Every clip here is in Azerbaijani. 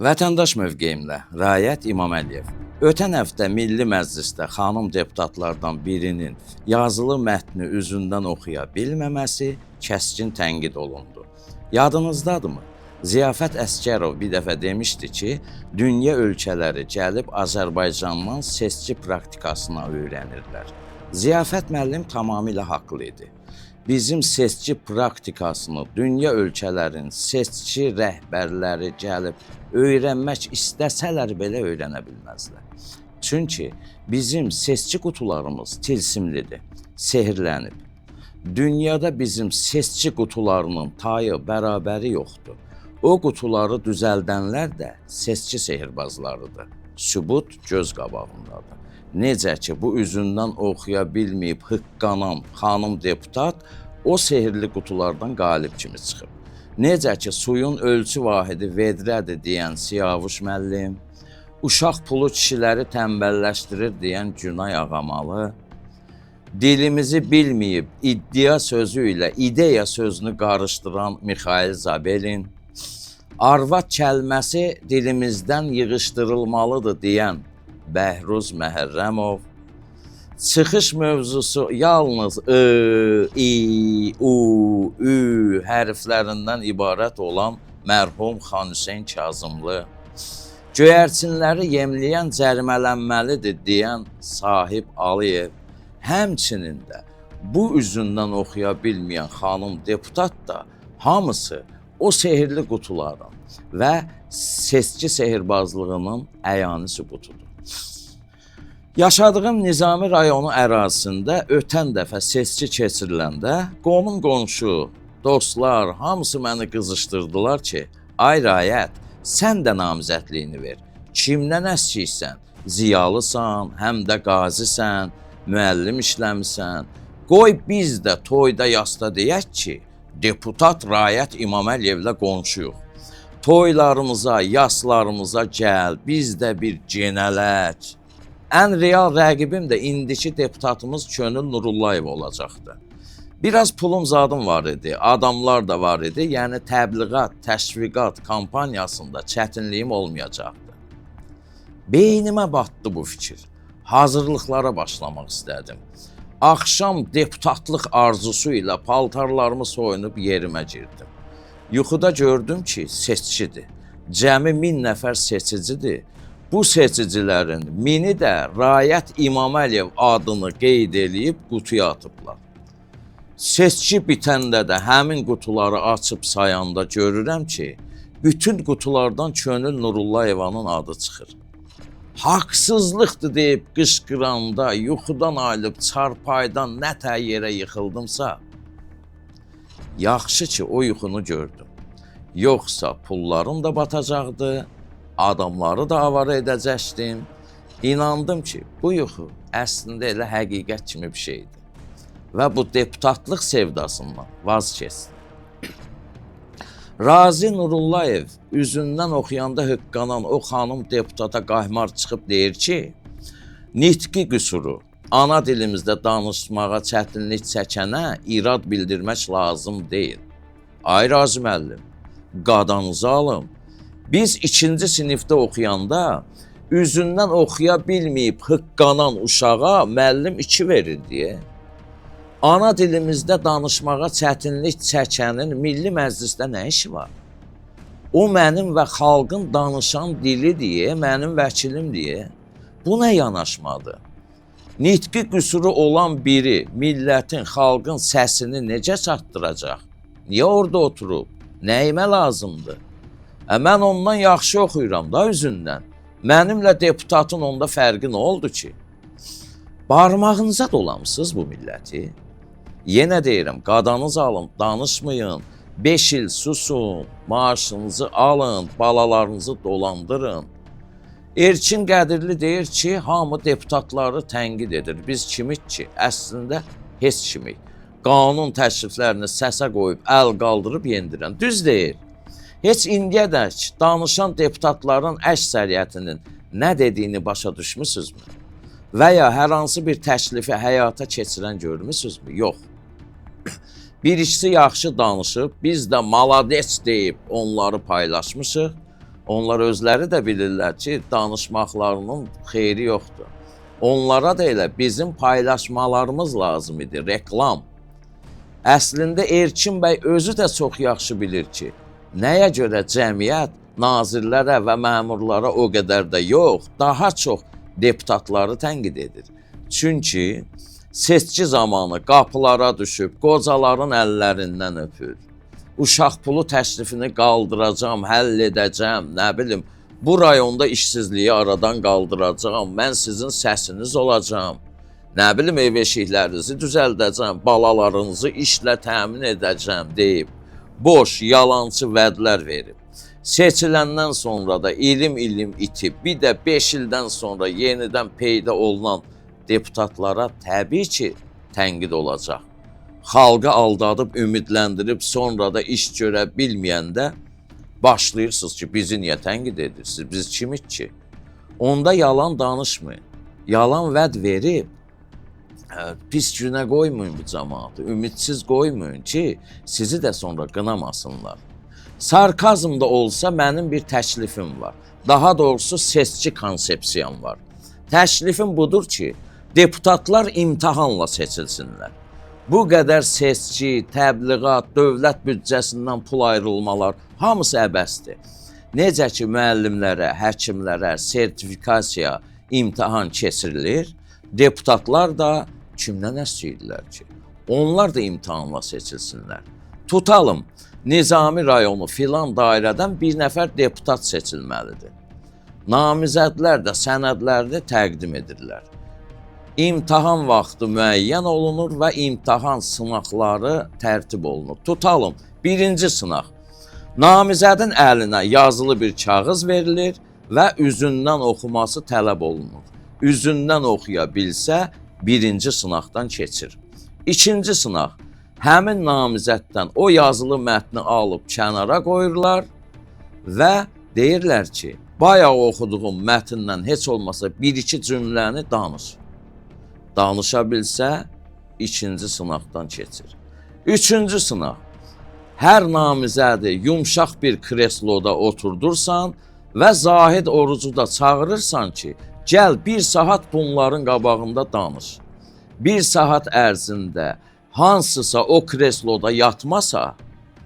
Vətəndaş mövqeyimlə Rayət İmaməliyev. Ötən həftə Milli Məclisdə xanım deputatlardan birinin yazılı mətni üzündən oxuya bilməməsi kəskin tənqid olundu. Yadınızdadırmı? Ziyafət Əsgərov bir dəfə demişdi ki, dünya ölkələri gəlib Azərbaycandan seçki praktikasına öyrənirlər. Ziyafət müəllim tamamilə haqlı idi. Bizim seçki praktikasını dünya ölkələrin seçki rəhbərləri gəlib öyrənmək istəsələr belə öyrənə bilməzlər. Çünki bizim seçki qutularımız tilsimlidir, sehirlənib. Dünyada bizim seçki qutularının tayı, bərabəri yoxdur. O qutuları düzəldənlər də seçki sehirbazlarıdır. Sübut göz qabağındadır. Necə ki, bu üzündən oxuya bilməyib hıqqanan xanım deputat o sehirli qutulardan qalib kimi çıxıb. Necə ki, suyun ölçü vahidi vedrədir deyən Siyavuş müəllim, uşaq pulu kişiləri tənbəlləşdirir deyən Günay Ağamalı, dilimizi bilməyib iddia sözü ilə ideya sözünü qarışdıran Mixail Zabelin, arvad kəlməsi dilimizdən yığışdırılmalıdır deyən Bəhruz Məhərrəmov, çıxış mövzusu yalnız i, u, ü hərflərindən ibarət olan mərhum Xan Hüseyn Kazımlı, göyərçinləri yemləyən cərimələnməlidir deyən Sahib Aliyev, həmçinin də bu üzündən oxuya bilməyən xanım deputat da hamısı o sehirli qutuların və seçki sehirbazlığının əyani sübutudur. Yaşadığım Nizami rayonu ərazisində ötən dəfə seçki keçiriləndə qonum qonşu, dostlar hamısı məni qızışdırdılar ki, ay Rayət, sən də namizədliyini ver. Kimdən əskiysən? Ziyalısan, həm də qazisən, müəllim işləmisən. Qoy biz də toyda yasta deyək ki, deputat Rayət İmaməliyevlə qonşuyuq. Toylarımıza, yaslarımıza gəl, biz də bir genələk. Ən real rəqibim də indiki deputatımız Könül Nurullayev olacaqdı. Biraz pulum zadım var idi, adamlar da var idi, yəni təbliğat, təşviqat kampaniyasında çətinliyim olmayacaqdı. Beynimə batdı bu fikir. Hazırlıqlara başlamaq istədim. Axşam deputatlıq arzusu ilə paltarlarımı soyunub yerimə girdim. Yuxuda gördüm ki, seçkidir. Cəmi 1000 nəfər seçicidir. Bu seçicilərin 1000-i də Rayət İmaməliyev adını qeyd eləyib qutuya atıblar. Seçki bitəndə də həmin qutuları açıb sayanda görürəm ki, bütün qutulardan Könül Nurullayevanın adı çıxır. Haqsızlıqdır deyib qışqıranda, yuxudan ayılıb çarpaydan nətə yerə yıxıldımsa, yaxşı ki, o yuxunu gördüm. Yoxsa pullarım da batacaqdı, adamları da avara edəcəkdim. İnandım ki, bu yuxu əslində elə həqiqət kimi bir şeydir. Və bu deputatlıq sevdasından vaz keçdim. Razi Nurullayev üzündən oxuyanda hıqqanan o xanım deputata qaymar çıxıb deyir ki, nitqi qüsuru, ana dilimizdə danışmağa çətinlik çəkənə irad bildirmək lazım deyil. Ay Razi müəllim, qadanızı alım. Biz 2-ci sinifdə oxuyanda üzündən oxuya bilməyib hıqqanan uşağa müəllim 2 verir deyə. Ana dilimizdə danışmağa çətinlik çəkənin Milli Məclisdə nə işi var? O mənim və xalqın danışan dili deyə, mənim vəkilim deyə. Bu nə yanaşmadır? Nitqi qüsuru olan biri millətin, xalqın səsini necə çatdıracaq? Niyə orada oturub? Nəyimə lazımdır? Mən ondan yaxşı oxuyuram da üzündən. Mənimlə deputatın onda fərqi nə oldu ki? Barmağınıza dolamısınız bu milləti? Yenə deyirəm, qadanızı alın, danışmayın, 5 il susun, maaşınızı alın, balalarınızı dolandırın. Erkin Qədirli deyir ki, hamı deputatları tənqid edir. Biz kimik ki? Əslində heç kimik. Qanun təkliflərini səsə qoyub, əl qaldırıb yendirən. Düz deyir. Heç indiyədək danışan deputatların əksəriyyətinin nə dediyini başa düşmüsünüzmü? Və ya hər hansı bir təklifi həyata keçirən görmüsünüzmü? Yox. Bir ikisi yaxşı danışıb, biz də malades deyib onları paylaşmışıq. Onlar özləri də bilirlər ki, danışmaqlarının xeyri yoxdur. Onlara da elə bizim paylaşmalarımız lazım idi, reklam. Əslində Erkin bəy özü də çox yaxşı bilir ki, nəyə görə cəmiyyət nazirlərə və məmurlara o qədər də yox, daha çox deputatları tənqid edir. Çünki seçki zamanı qapılara düşüb, qocaların əllərindən öpür. Uşaq pulu təklifini qaldıracam, həll edəcəm, nə bilim, bu rayonda işsizliyi aradan qaldıracam, mən sizin səsiniz olacam, nə bilim, ev eşiklərinizi düzəldəcəm, balalarınızı işlə təmin edəcəm deyib, boş, yalancı vədlər verib. Seçiləndən sonra da ilim itib, bir də 5 ildən sonra yenidən peyda olunan deputatlara təbii ki, tənqid olacaq. Xalqı aldadıb, ümidləndirib, sonra da iş görə bilməyəndə başlayırsınız ki, bizi niyə tənqid edirsiniz, biz kimik ki? Onda yalan danışmayın, yalan vəd verib, pis günə qoymayın bu cəmaatı, ümidsiz qoymayın ki, sizi də sonra qınamasınlar. Sarkazm da olsa mənim bir təklifim var, daha doğrusu seçki konsepsiyam var. Təklifim budur ki, deputatlar imtahanla seçilsinlər. Bu qədər seçki, təbliğat, dövlət büdcəsindən pul ayrılmalar hamısı əbəsdir. Necə ki, müəllimlərə, həkimlərə sertifikasiya, imtahan keçirilir, deputatlar da kimdən istəyirlər ki? Onlar da imtahanla seçilsinlər. Tutalım, Nizami rayonu filan dairədən bir nəfər deputat seçilməlidir. Namizədlər də sənədlərini təqdim edirlər. İmtahan vaxtı müəyyən olunur və imtahan sınaqları tərtib olunur. Tutalım, birinci sınaq. Namizədin əlinə yazılı bir kağız verilir və üzündən oxuması tələb olunur. Üzündən oxuya bilsə, birinci sınaqdan keçir. İkinci sınaq. Həmin namizəddən o yazılı mətni alıb kənara qoyurlar və deyirlər ki, bayaq oxuduğum mətndən heç olmasa bir-iki cümləni danış. Danışa bilsə, ikinci sınaqdan keçir. Üçüncü sınaq. Hər namizədi yumşaq bir kresloda oturdursan və Zahid Orucu da çağırırsan ki, gəl bir saat bunların qabağında danış. Bir saat ərzində hansısa o kresloda yatmasa,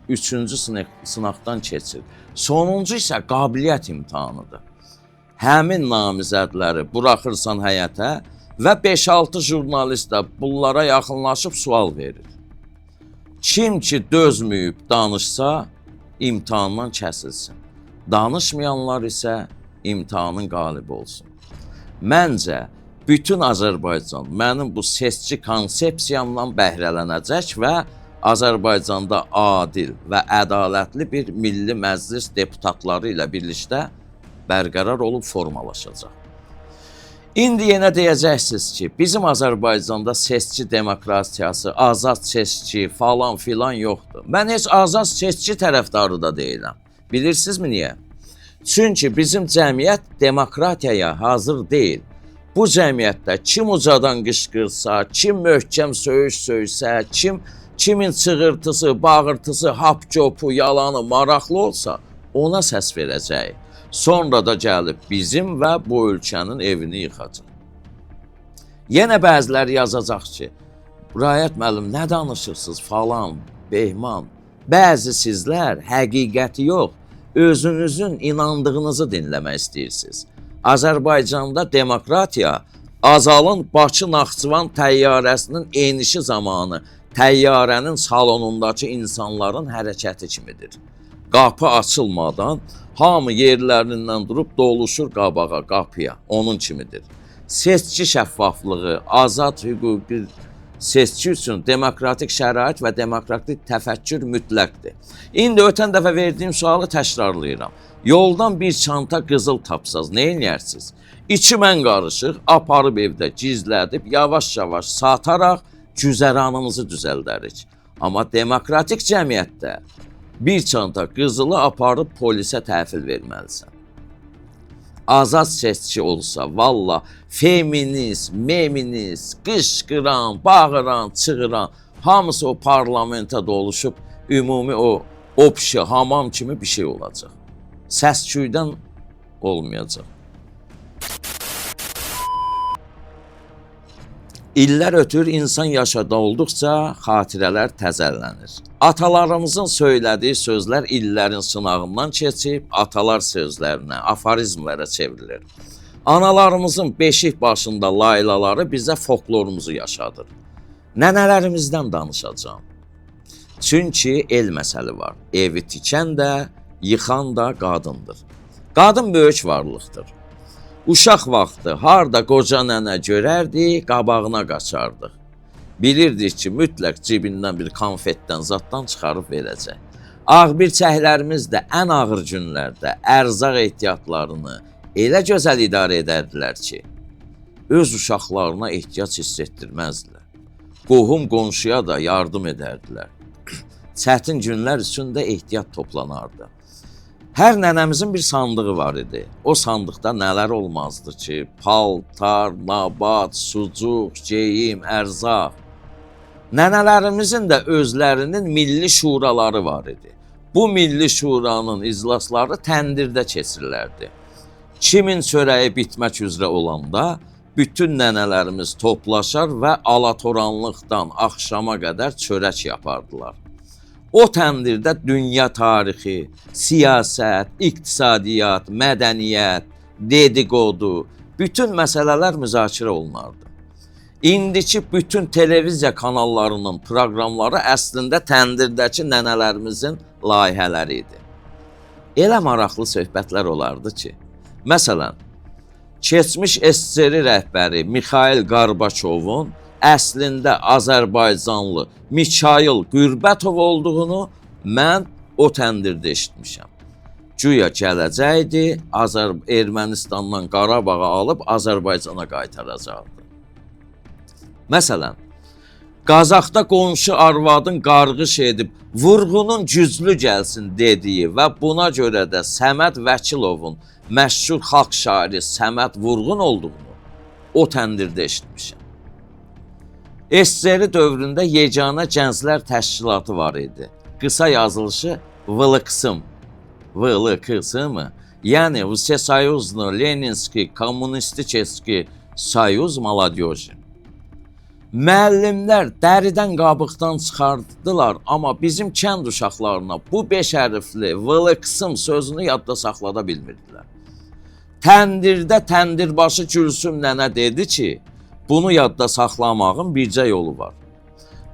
üçüncü sınaqdan keçir. Sonuncu isə qabiliyyət imtahanıdır. Həmin namizədləri buraxırsan həyətə və 5-6 jurnalist də bunlara yaxınlaşıb sual verir. Kim ki dözməyib danışsa, imtahandan kəsilsin. Danışmayanlar isə imtahanın qalibi olsun. Məncə, bütün Azərbaycan mənim bu seçki konsepsiyamdan bəhrələnəcək və Azərbaycanda adil və ədalətli bir milli məclis deputatları ilə birlikdə bərqərar olub formalaşacaq. İndi yenə deyəcəksiniz ki, bizim Azərbaycanda seçki demokratiyası, azad seçki falan filan yoxdur. Mən heç azad seçki tərəfdarı da deyiləm. Bilirsinizmi niyə? Çünki bizim cəmiyyət demokratiyaya hazır deyil. Bu cəmiyyətdə kim ucadan qışqırsa, kim möhkəm söyüş söysə, kimin çığırtısı, bağırtısı, hap-copu, yalanı maraqlı olsa, ona səs verəcək. Sonra da gəlib bizim və bu ölkənin evini yıxacaq. Yenə bəziləri yazacaq ki, Rayət müəllim, nə danışırsınız falan, Behman. Bəzi sizlər həqiqəti yox, özünüzün inandığınızı dinləmək istəyirsiniz. Azərbaycanda demokratiya Azalın Bakı-Naxçıvan təyyarəsinin enişi zamanı təyyarənin salonundakı insanların hərəkəti kimidir. Qapı açılmadan hamı yerlərindən durub doluşur qabağa, qapıya, onun kimidir. Seçki şəffaflığı, azad hüquqi seçki üçün demokratik şərait və demokratik təfəkkür mütləqdir. İndi ötən dəfə verdiyim sualı təkrarlayıram. Yoldan bir çanta qızıl tapsaz, nə eləyərsiniz? İçi mən qarışıq, aparıb evdə gizlədib, yavaş-yavaş sataraq güzəranınızı düzəldərik. Amma demokratik cəmiyyətdə bir çanta qızılı aparıb polisə təhvil verməlisən. Azad seçki olsa, valla feminist, meminist, qışqıran, bağıran, çığıran, hamısı o parlamentə doluşub ümumi o opşi, hamam kimi bir şey olacaq. səs-küydən olmayacaq. İllər ötür, insan yaşada olduqca xatirələr təzələnir. Atalarımızın söylədiyi sözlər illərin sınağından keçib, atalar sözlərinə, aforizmlərə çevrilir. Analarımızın beşik başında laylaları bizə folklorumuzu yaşadır. Nənələrimizdən danışacağım. Çünki el məsəli var. Evi tikən də, yıxan da qadındır. Qadın böyük varlıqdır. Uşaq vaxtı harda qoca nənə görərdi, qabağına qaçardıq. Bilirdik ki, mütləq cibindən bir konfetdən zaddan çıxarıb verəcək. Ağbirçəklərimiz də ən ağır günlərdə ərzaq ehtiyatlarını elə gözəl idarə edərdilər ki, öz uşaqlarına ehtiyac hiss etdirməzdilər. Qohum qonşuya da yardım edərdilər. Çətin günlər üçün də ehtiyat toplanardı. Hər nənəmizin bir sandığı var idi. O sandıqda nələr olmazdı ki, paltar, nabat, sucuq, geyim, ərzaq. Nənələrimizin də özlərinin milli şuraları var idi. Bu milli şuranın iclasları təndirdə keçirilərdi. Kimin çörəyi bitmək üzrə olanda bütün nənələrimiz toplaşar və alatoranlıqdan axşama qədər çörək yapardılar. O təndirdə dünya tarixi, siyasət, iqtisadiyyat, mədəniyyət, dedikodu, bütün məsələlər müzakirə olunardı. İndiki bütün televiziya kanallarının proqramları əslində təndirdəki nənələrimizin layihələri idi. Elə maraqlı söhbətlər olardı ki, məsələn, keçmiş SSR rəhbəri Mikhail Qarbaçovun əslində Azərbaycanlı Mikhail Qürbətov olduğunu mən o təndirdə eşitmişəm. Güya gələcəkdi, Ermənistandan Qarabağı alıb Azərbaycana qaytaracaqdı. Məsələn, Qazaxda qonşu arvadın qarğış edib vurğunun güclü gəlsin dediyi və buna görə də Səməd Vəkilovun məşhur xalq şairi Səməd Vurğun olduğunu o təndirdə eşitmişəm. SSR dövründə yeganə gənclər təşkilatı var idi. Qısa yazılışı VLKSM. VLKSM, yəni Всесоюзно-Ленинский Коммунистический Союз Молодежи. Müəllimlər dəridən qabıqdan çıxardılar, amma bizim kənd uşaqlarına bu 5 hərfli VLKSM sözünü yadda saxlada bilmirdilər. Təndirdə təndirbaşı Gülsüm nənə dedi ki, bunu yadda saxlamağın bircə yolu var.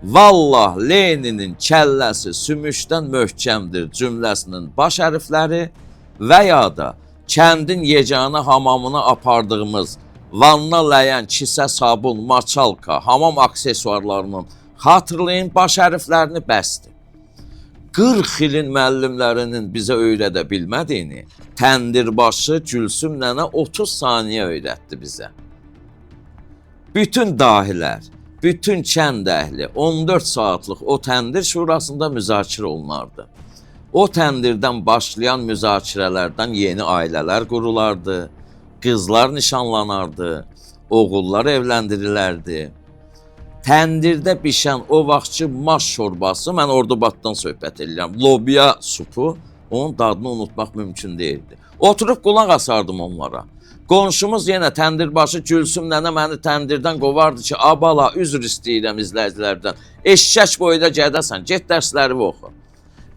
Vallah Leninin kəlləsi sümüşdən möhkəmdir cümləsinin baş hərfləri və ya da kəndin yeganə hamamına apardığımız vanna ləyən, kisə, sabun, maçalka, hamam aksesuarlarının xatırlayın baş hərflərini bəsdir. 40 ilin müəllimlərinin bizə öyrədə bilmədiyini təndirbaşı Gülsüm nənə 30 saniyə öyrətdi bizə. Bütün dahilər, bütün kənd əhli 14 saatlıq o təndir şurasında müzakirə olunardı. O təndirdən başlayan müzakirələrdən yeni ailələr qurulardı, qızlar nişanlanardı, oğullar evləndirilərdi. Təndirdə bişən o vaxtki maş şorbası, mən Ordubaddan söhbət edirəm, lobya supu, onun dadını unutmaq mümkün deyildi. Oturub qulaq asardım onlara. Qonşumuz yenə təndirbaşı Gülsüm nənə məni təndirdən qovardı ki, abala, üzr istəyirəm izləyicilərdən, eşşək boyda gedəsən, get dərsləri oxu.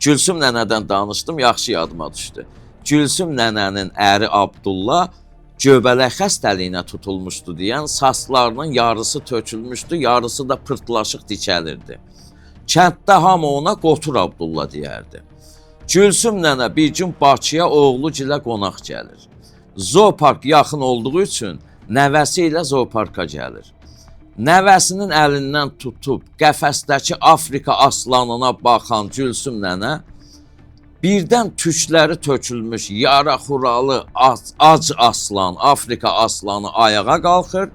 Gülsüm nənədən danışdım, yaxşı yadıma düşdü. Gülsüm nənənin əri Abdullah göbələk xəstəliyinə tutulmuşdu deyən saçlarının yarısı tökülmüşdü, yarısı da pırtlaşıq dikəlirdi. Kənddə hamı ona Qotur Abdullah deyərdi. Gülsüm nənə bir gün Bakıya oğlu gilə qonaq gəlir. Zoopark yaxın olduğu üçün nəvəsi ilə zooparka gəlir. Nəvəsinin əlindən tutub qəfəsdəki Afrika aslanına baxan Gülsüm nənə birdən tükləri tökülmüş, yara xuralı, ac aslan, Afrika aslanı ayağa qalxır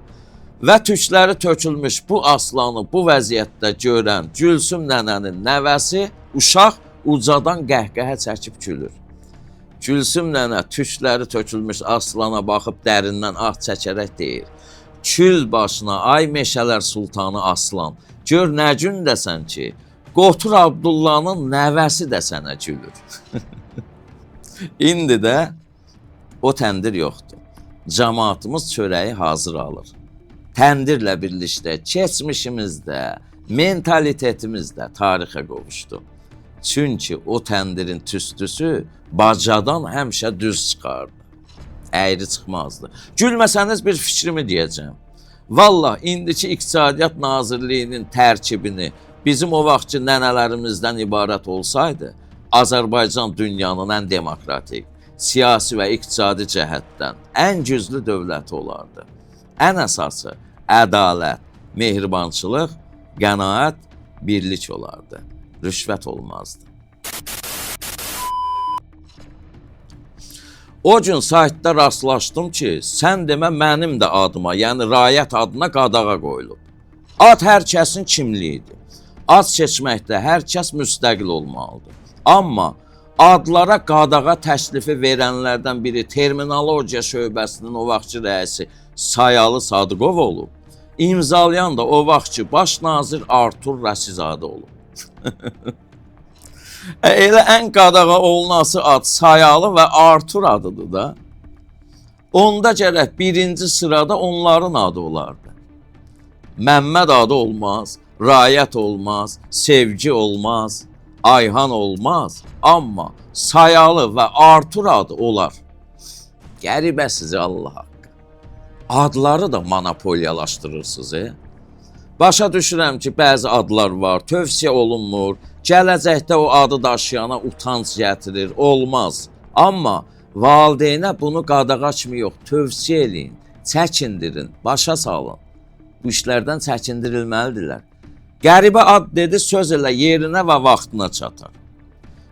və tükləri tökülmüş bu aslanı bu vəziyyətdə görən Gülsüm nənənin nəvəsi uşaq ucadan qəhqəhə çəkib gülür. Gülsüm nənə tükləri tökülmüş aslana baxıb dərindən ah çəkərək deyir. Kül başına ay meşələr sultanı aslan, gör nə gün dəsən ki, Qotur Abdullahın nəvəsi də sənə gülür. İndi də o təndir yoxdur. Cəmaatımız çörəyi hazır alır. Təndirlə birlikdə keçmişimizdə, mentalitetimizdə tarixə qovuşdu. Çünki o təndirin tüstüsü bacadan həmişə düz çıxardı. Əyri çıxmazdı. Gülməsəniz bir fikrimi deyəcəm. Vallah, indiki İqtisadiyyat Nazirliyinin tərkibini bizim o vaxtki nənələrimizdən ibarət olsaydı, Azərbaycan dünyanın ən demokratik, siyasi və iqtisadi cəhətdən ən güclü dövləti olardı. Ən əsası ədalət, mehribançılıq, qənaət, birlik olardı. Rüşvət olmazdı. O gün saytda rastlaşdım ki, sən demə mənim də adıma, yəni Rayət adına qadağa qoyulub. Ad hər kəsin kimliyidir. Ad seçməkdə hər kəs müstəqil olmalıdır. Amma adlara qadağa təklifi verənlərdən biri Terminologiya şöbəsinin o vaxtki rəisi Sayalı Sadıqov olub. İmzalayan da o vaxtki baş nazir Artur Rəsizadə olub. Elə ən qadağa olunası ad Sayalı və Artur adıdır da. Onda gərək birinci sırada onların adı olardı. Məmməd adı olmaz, Rayət olmaz, Sevgi olmaz, Ayhan olmaz, amma Sayalı və Artur adı olar. Qəribə sizi Allah haqqı. Adları da monopoliyalaşdırırsınız. Başa düşürəm ki, bəzi adlar var, tövsiyə olunmur, gələcəkdə o adı daşıyana utanc gətirir, olmaz. Amma valideynə bunu qadağa kimi yox, tövsiyə eləyin, çəkindirin, başa salın. Bu işlərdən çəkindirilməlidirlər. Qəribə ad dedi, söz elə yerinə və vaxtına çatar.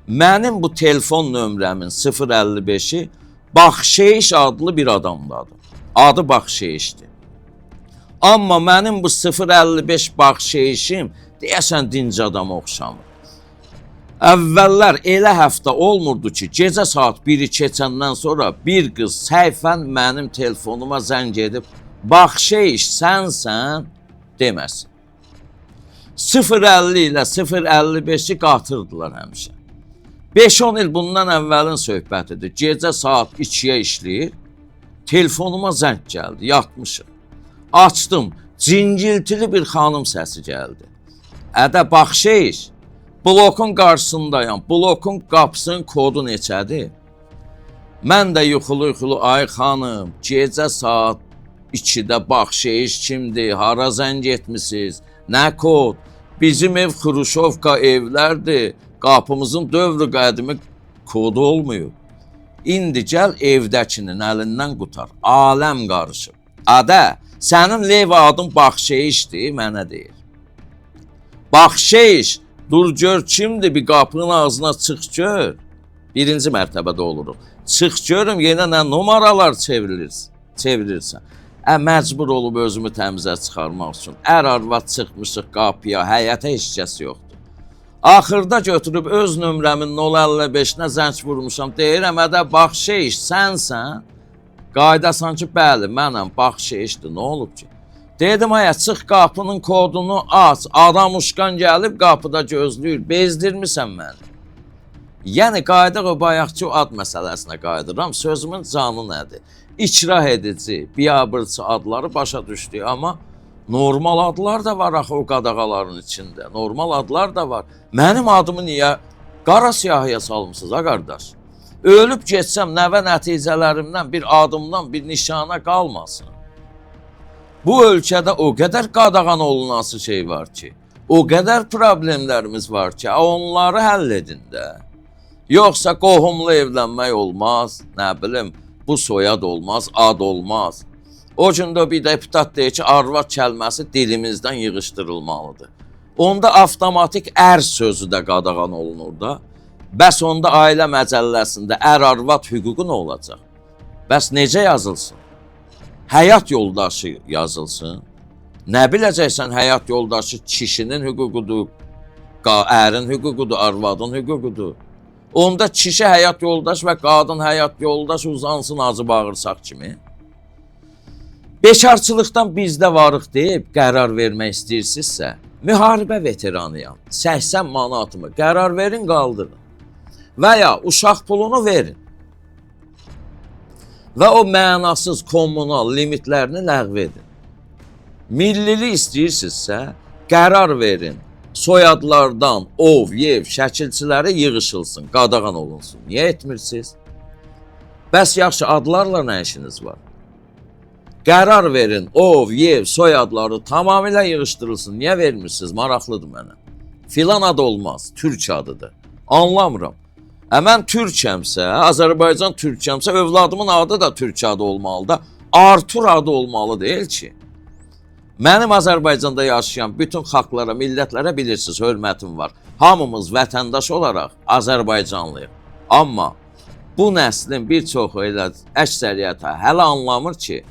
Mənim bu telefon nömrəmin 055-i Baxşeyiş adlı bir adamdadır. Adı Baxşeyişdir. Amma mənim bu 055 Baxşeyişim deyəsən dinc adama oxşamır. Əvvəllər elə həftə olmurdu ki, gecə saat 1-i keçəndən sonra bir qız səhvən mənim telefonuma zəng edib Baxşeyiş sənsən deməsin. 050 ilə 055-i qatırdılar həmişə. 5-10 il bundan əvvəlin söhbətidir. Gecə saat 2-yə işləyir, telefonuma zəng gəldi, yatmışım. Açdım, cingiltili bir xanım səsi gəldi. Ədə Baxşeyiş, blokun qarşısındayam, blokun qapısının kodu neçədir? Mən də yuxulu-yuxulu, ay xanım, gecə saat 2-də Baxşeyiş kimdir, hara zəng etmisiniz, nə kod? Bizim ev Xruşovka evlərdir, qapımızın dövrü qədimi kodu olmuyor. İndi gəl evdəkinin əlindən qutar, aləm qarışıb. Ədə, sənin lev adın Baxşeyişdir, mənə deyir. Baxşeyiş, dur gör kimdir, bir qapının ağzına çıx gör. Birinci mərtəbədə oluruq. Çıx görüm, yenə nə numaralar çevirirsən. Məcbur olub özümü təmizə çıxarmaq üçün. Arvad çıxmışıq qapıya, həyətə heç kəs yoxdur. Axırda götürüb öz nömrəmin 055-nə zəng vurmuşam. Deyirəm, ədə Baxşeyiş sənsən? Qaydasan ki, bəli, mənəm, Baxşeyişdir, nə olub ki? Dedim, aya, çıx qapının kodunu aç, adam uşqan gəlib qapıda gözləyir, bezdirmirsən məni. Yəni, qayda o bayaqçı ad məsələsinə qaydıram, sözümün canı nədir? İkrah edici, biabırçı adları başa düşdük, amma normal adlar da var axı o qadağaların içində, normal adlar da var. Mənim adımı niyə qara siyahıya salmışsınız, ha qardaş? Ölüb geçsəm nəvə nəticələrimdən bir adımdan bir nişana qalmasın. Bu ölkədə o qədər qadağan olunası şey var ki, o qədər problemlərimiz var ki, onları həll edin də. Yoxsa qohumlu evlənmək olmaz, nə bilim, bu soyad olmaz, ad olmaz. O gün də bir deputat deyir ki, arvad kəlməsi dilimizdən yığışdırılmalıdır. Onda avtomatik ər sözü də qadağan olunur da. Bəs onda ailə məcəlləsində ər-arvad hüququ nə olacaq? Bəs necə yazılsın? Həyat yoldaşı yazılsın. Nə biləcəksən həyat yoldaşı kişinin hüququdur, ərin hüququdur, arvadın hüququdur. Onda kişi həyat yoldaş və qadın həyat yoldaş uzansın acı bağırsaq kimi. Bekarçılıqdan bizdə varıq deyib qərar vermək istəyirsinizsə, müharibə veteranıyam, 80 manatımı qərar verin, qaldırın. Və ya uşaq pulunu verin. və o mənasız kommunal limitlərini ləğv edin. Millilik istəyirsinizsə, qərar verin. Soyadlardan ov, yev, şəkilçiləri yığışılsın, qadağan olunsun. Niyə etmirsiniz? Bəs yaxşı, adlarla nə işiniz var? Qərar verin, ov, yev, soyadları tamamilə yığışdırılsın. Niyə vermirsiniz? Maraqlıdır mənə. Filan adı olmaz, türk adıdır. Anlamıram. Mən türkəmsə, Azərbaycan türkəmsə, övladımın adı da türk adı olmalıdır. Artur adı olmalı deyil ki. Mənim Azərbaycanda yaşayan bütün xalqlara, millətlərə bilirsiniz, hörmətim var. Hamımız vətəndaş olaraq Azərbaycanlıyıq. Amma bu nəslin bir çoxu elə əksəriyyəti hələ anlamır ki,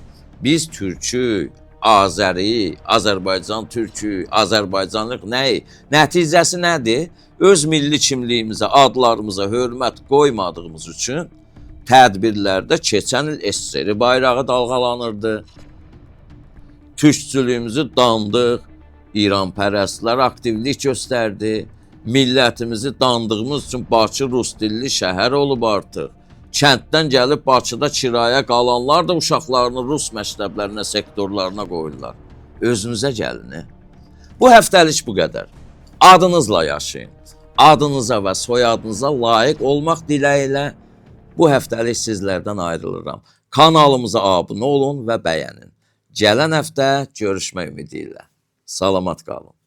biz türkük, Azəri, Azərbaycan türkü, Azərbaycanlıq nəyi? Nəticəsi nədir? Öz milli kimliyimizə, adlarımıza hörmət qoymadığımız üçün tədbirlərdə keçən il SSR bayrağı dalğalanırdı. Türkçülüyümüzü dandıq, İranpərəstlər aktivlik göstərdi. Millətimizi dandığımız üçün Bakı rus dilli şəhər olub artıq. Kənddən gəlib Bakıda kirayə qalanlar da uşaqlarını rus məktəblərinə, sektorlarına qoyurlar. Özünüzə gəlin. Bu həftəlik bu qədər. Adınızla yaşayın. Adınıza və soyadınıza layiq olmaq diləyilə bu həftəlik sizlərdən ayrılıram. Kanalımıza abunə olun və bəyənin. Gələn həftə görüşmək ümidi ilə. Salamat qalın.